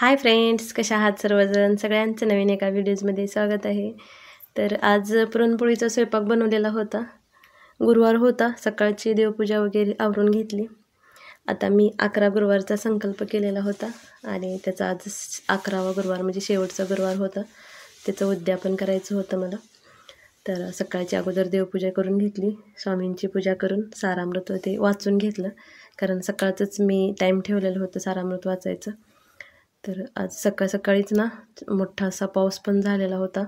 Hi friends, कशा आहात सर्वजण? सगळ्यांचं नवीन एका व्हिडिओजमध्ये स्वागत आहे. तर आज पुरणपोळीचा स्वयंपाक बनवलेला होता. गुरुवार होता, सकाळची देवपूजा वगैरे आवरून घेतली. आता मी 11 गुरुवारचा संकल्प केलेला होता आणि त्याचा आज 11वा गुरुवार म्हणजे शेवटचा गुरुवार होता. त्याचं उद्यापन करायचं होतं मला. तर सकाळची अगोदर देवपूजा करून घेतली. स्वामींची पूजा करून सारामृत ते वाचून घेतलं, कारण सकाळचंच मी टाईम ठेवलेलं होतं सारामृत वाचायचं. तर आज सकाळीच ना मोठा असा पाऊस पण झालेला होता.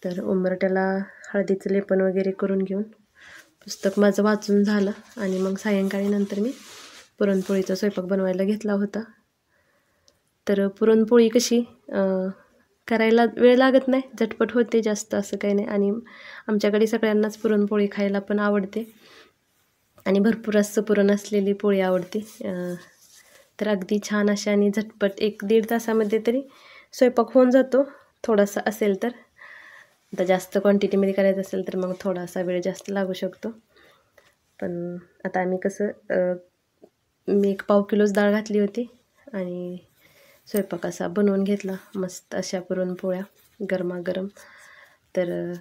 तर उंबरट्याला हळदीचं लेपन वगैरे करून घेऊन पुस्तक माझं वाचून झालं आणि मग सायंकाळी नंतर मी पुरणपोळीचा स्वयंपाक बनवायला घेतला होता. तर पुरणपोळी कशी करायला वेळ लागत नाही, झटपट होते, जास्त असं काही नाही. आणि आमच्याकडे सगळ्यांनाच पुरणपोळी खायला पण आवडते आणि भरपूर असं पुरण असलेली पोळी आवडते. तर अगदी छान अशा आणि झटपट 1-1.5 तासामध्ये तरी स्वयंपाक होऊन जातो, थोडासा असेल तर. आता जास्त क्वांटिटीमध्ये करायचं असेल तर मग थोडासा वेळ जास्त लागू शकतो. पण आता आम्ही कसं मी 1 पाव किलोच डाळ घातली होती आणि स्वयंपाक असा बनवून घेतला. मस्त अशा पुरणपोळ्या गरमागरम. तर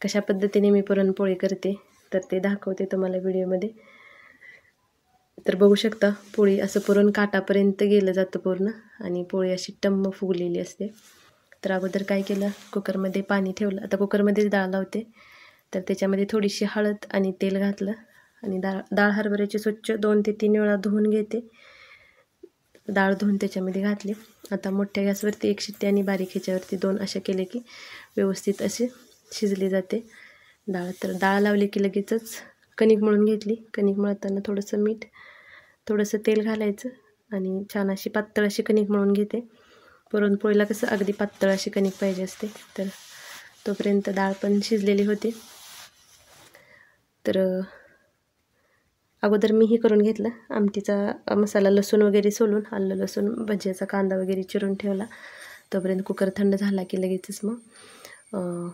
कशा पद्धतीने मी पुरणपोळी करते तर ते दाखवते तुम्हाला व्हिडिओमध्ये. तर बघू शकता, पोळी असं पुरण काटापर्यंत गेलं जातं पूर्ण आणि पोळी अशी टम्म फुगलेली असते. तर अगोदर काय केलं, कुकरमध्ये पाणी ठेवलं. आता कुकरमध्येच डाळ लावते. तर त्याच्यामध्ये थोडीशी हळद आणि तेल घातलं आणि डाळ हरभऱ्याची स्वच्छ 2 ते 3 वेळा धुवून घेते. डाळ धुवून त्याच्यामध्ये घातली. आता मोठ्या गॅसवरती 1 शिट्टी आणि बारीक ह्याच्यावरती 2 अशा केले की व्यवस्थित अशी शिजली जाते डाळ. तर डाळ लावली की लगेचच कणिक मळून घेतली. कणिक मळताना थोडंसं मीठ, थोडंसं तेल घालायचं आणि छान अशी पातळ अशी कणिक मळून घेते. पुरणपोळीला कसं अगदी पातळ अशी कणिक पाहिजे असते. तर तोपर्यंत डाळ पण शिजलेली होती. तर अगोदर मी हे करून घेतलं, आमटीचा मसाला, लसूण वगैरे सोलून, आलं लसूण भज्याचा कांदा वगैरे चिरून ठेवला. तोपर्यंत कुकर थंड झाला की लगेचच मग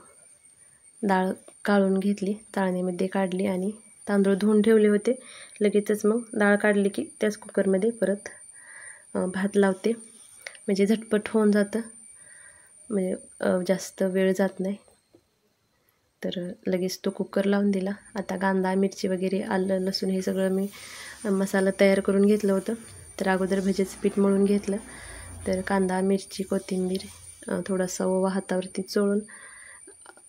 डाळ काढून घेतली, चाळणीमध्ये काढली आणि तांदूळ धुवून ठेवले होते. लगेचच मग डाळ काढली की त्याच कुकरमध्ये परत भात लावते, म्हणजे झटपट होऊन जातं, म्हणजे जास्त वेळ जात नाही. तर लगेच तो कुकर लावून दिला. आता कांदा, मिरची वगैरे, आलं लसूण हे सगळं मी मसाला तयार करून घेतलं होतं. तर अगोदर भज्याचं पीठ मळून घेतलं. तर कांदा, मिरची, कोथिंबीर, थोडासा ओवा हातावरती चोळून,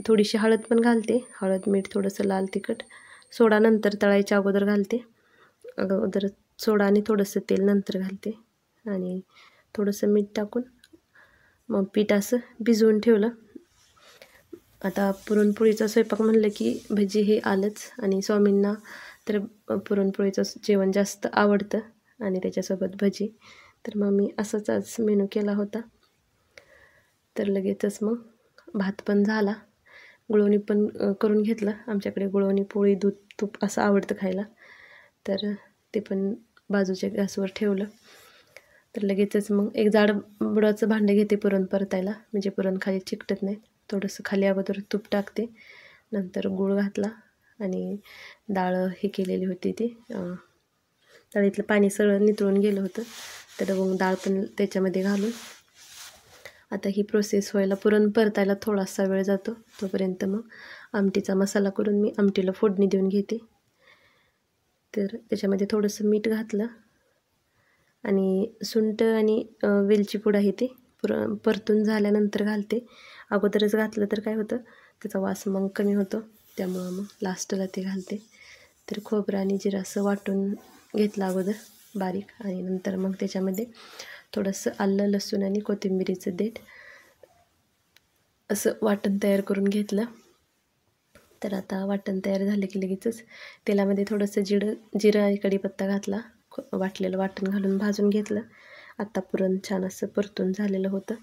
थोडीशी हळद पण घालते, हळद, मीठ, थोडंसं लाल तिखट, सोडा नंतर तळायच्या अगोदर घालते. अगोदर सोडा आणि थोडंसं तेल नंतर घालते आणि थोडंसं मीठ टाकून मग पीठ असं भिजवून ठेवलं. आता पुरणपोळीचा स्वयंपाक म्हणलं की भजी हे आलंच आणि स्वामींना तर पुरणपोळीचं जेवण जास्त आवडतं आणि त्याच्यासोबत भजी. तर मग मी असंच आज मेनू केला होता. तर लगेचच मग भात पण झाला. गुळवणी पण करून घेतलं. आमच्याकडे गुळवणी, पोळी, दूध, तूप असं आवडतं खायला. तर ते पण बाजूच्या गॅसवर ठेवलं. तर लगेचच मग एक जाड बुडाचं भांडं घेते पुरण परतायला, म्हणजे पुरण खाली चिकटत नाही. थोडंसं खाली अगोदर तूप टाकते, नंतर गूळ घातला आणि डाळ हे केलेली होती ती डाळीतलं पाणी सगळं नितळून गेलं होतं. तर मग डाळ पण त्याच्यामध्ये घालून आता ही प्रोसेस व्हायला, पुरण परतायला थोडासा वेळ जातो. तोपर्यंत मग आमटीचा मसाला करून मी आमटीला फोडणी देऊन घेते. तर त्याच्यामध्ये थोडंसं मीठ घातलं आणि सुंठ आणि वेलची पूड आहे ते परतून झाल्यानंतर घालते. अगोदरच घातलं तर काय होतं, त्याचा वास मग कमी होतो, त्यामुळं मग लास्टला ते घालते. तर खोबरं आणि जिरं असं वाटून घेतलं अगोदर बारीक आणि नंतर मग त्याच्यामध्ये थोडंसं आलं, लसूण आणि कोथिंबिरीचं देठ असं वाटण तयार करून घेतलं. तर आता वाटण तयार झालं की लगेचच तेलामध्ये थोडंसं जिरं आणि कढीपत्ता घातला, वाटलेलं वाटण घालून भाजून घेतलं. आता पुरण छान असं परतून झालेलं होतं.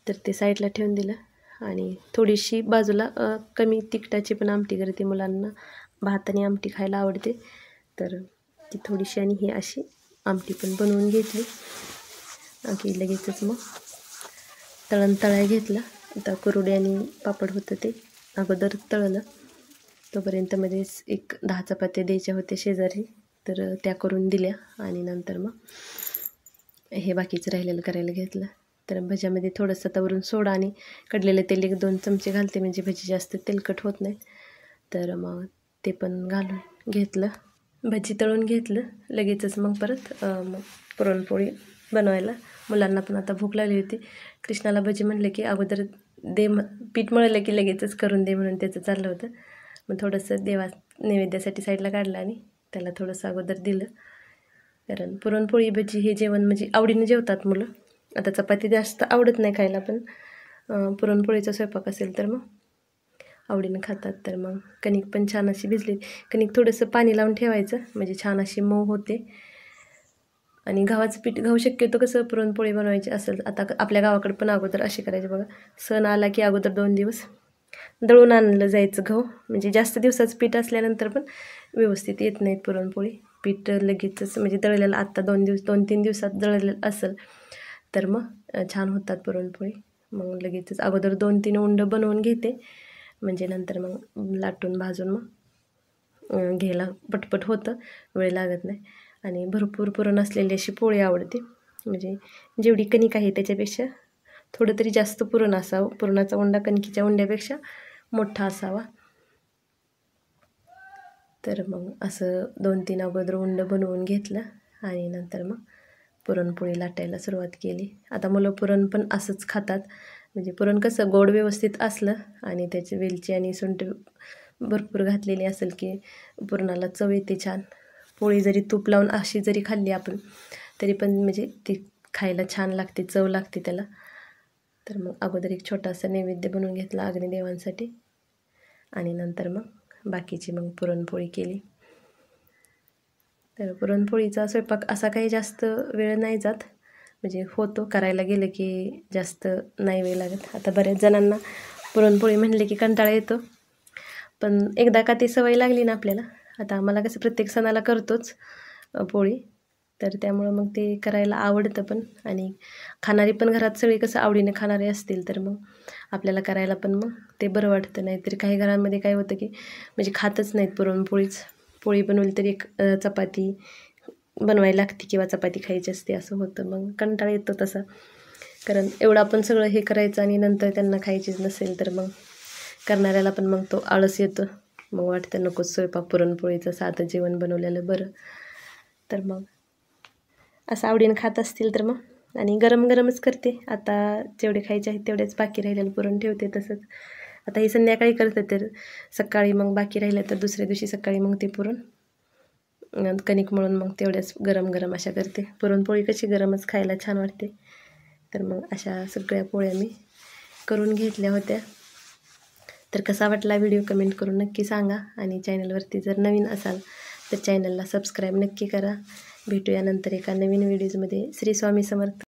तर ते साईडला ठेवून दिलं आणि थोडीशी बाजूला कमी तिखटाची पण आमटी करते. मुलांना भात आणि आमटी खायला आवडते, तर ती थोडीशी आणि ही अशी आमटी पण बनवून घेतली. की लगेचच मग तळायला घेतलं. आता कुरडे आणि पापड होतं ते अगोदर तळलं. तोपर्यंत मध्येच 10 चपात्या द्यायच्या होत्या शेजारी, तर त्या करून दिल्या आणि नंतर मग हे बाकीचं राहिलेलं करायला घेतलं. तर भज्यामध्ये थोडंसं तवरून सोडा आणि कडलेलं तेल 1-2 चमचे घालते, म्हणजे भजी जास्त तेलकट होत नाहीत. तर मग ते पण घालून घेतलं, भजी तळून घेतलं. लगेचच मग परत मग पुरणपोळी बनवायला. मुलांना पण आता भूक लागली होती. कृष्णाला भजी म्हणलं की अगोदर दे, पीठ मळलं की लगेचच करून दे म्हणून त्याचं चाललं होतं. मग थोडंसं नैवेद्यासाठी साईडला काढलं आणि त्याला थोडंसं अगोदर दिलं. कारण पुरणपोळी भजी हे जेवण म्हणजे आवडीनं जेवतात मुलं. आता चपाती जास्त आवडत नाही खायला, पण पुरणपोळीचा स्वयंपाक असेल तर मग आवडीनं खातात. तर मग कणिक पण छान अशी भिजली. कणिक थोडंसं पाणी लावून ठेवायचं, म्हणजे छान अशी मऊ होते. आणि गव्हाचं पीठ, गहू शक्यतो कसं पुरणपोळी बनवायची असेल, आता आपल्या गावाकडे पण अगोदर असे करायचे बघा. सण आला की अगोदर 2 दिवस दळून आणलं जायचं गहू, म्हणजे जास्त दिवसाचं पीठ असल्यानंतर पण व्यवस्थित येत नाहीत पुरणपोळी. पीठ लगेचच म्हणजे दळलेलं आत्ता 2-3 दिवसात दळलेलं असेल तर मग छान होतात पुरणपोळी. मग लगेचच अगोदर 2-3 उंड बनवून घेते, म्हणजे नंतर मग लाटून भाजून मग घ्यायला पटपट होतं, वेळ लागत नाही. आणि भरपूर पुरण असलेली अशी पोळी आवडते, म्हणजे जेवढी कणिक आहे त्याच्यापेक्षा थोडं तरी जास्त पुरण असावं. पुरणाचा उंडा कणकीच्या उंड्यापेक्षा मोठा असावा. तर मग असं 2-3 अगोदर उंड बनवून घेतलं आणि नंतर मग पुरणपोळी लाटायला सुरुवात केली. आता मुलं पुरण पण असंच खातात, म्हणजे पुरण कसं गोड व्यवस्थित असलं आणि त्याची वेलची आणि सुंठ भरपूर घातलेली असेल की पुरणाला चव येते छान. पोळी जरी तूप लावून अशी जरी खाल्ली आपण तरी पण म्हणजे ती खायला छान लागते, चव लागते त्याला. तर मग अगोदर एक छोटासा नैवेद्य बनवून घेतला अग्निदेवांसाठी आणि नंतर मग बाकीची मग पुरणपोळी केली. तर पुरणपोळीचा स्वयंपाक असा काही जास्त वेळ नाही जात, म्हणजे होतो करायला गेलं की जास्त नाही वेळ लागत. आता बऱ्याच जणांना पुरणपोळी म्हणले की कंटाळा येतो, पण एकदा का ती सवय लागली ना आपल्याला, आता आम्हाला कसं प्रत्येक सणाला करतोच पोळी, तर त्यामुळं मग ते करायला आवडतं पण. आणि खाणारी पण घरात सगळी कसं आवडीने खाणारे असतील तर मग आपल्याला करायला पण मग ते बरं वाटतं. नाहीतरी काही घरांमध्ये काय होतं की म्हणजे खातच नाहीत पुरणपोळीच. पोळी बनवली तरी एक चपाती बनवायला लागते किंवा चपाती खायची असते, असं होतं. मग कंटाळा येतो तसा, कारण एवढं आपण सगळं हे करायचं आणि नंतर त्यांना खायचीच नसेल तर मग करणाऱ्याला पण मग तो आळस येतो. मग वाटतं नकोच स्वयंपाक, पुरणपोळीचं साधं जेवण बनवलेलं बरं. तर मग असं आवडीनं खात असतील तर मग, आणि गरम गरमच करते. आता जेवढे खायचे आहेत तेवढेच, बाकी राहिलेलं पुरण ठेवते तसंच. आता हे संध्याकाळी करते, तर सकाळी मग बाकी राहिलं तर दुसऱ्या दिवशी सकाळी मग ते पुरण कणिक मळून मग तेवढ्याच गरम गरम अशा करते. पुरणपोळी कशी गरमच खायला छान वाटते. तर मग अशा सगळ्या पोळ्या मी करून घेतल्या होत्या. तर कसा वाटला व्हिडिओ कमेंट करून नक्की सांगा. आणि चॅनलवरती जर नवीन असाल तर चॅनलला सबस्क्राईब नक्की करा. भेटूया नंतर एका नवीन व्हिडिओजमध्ये. श्री स्वामी समर्थ.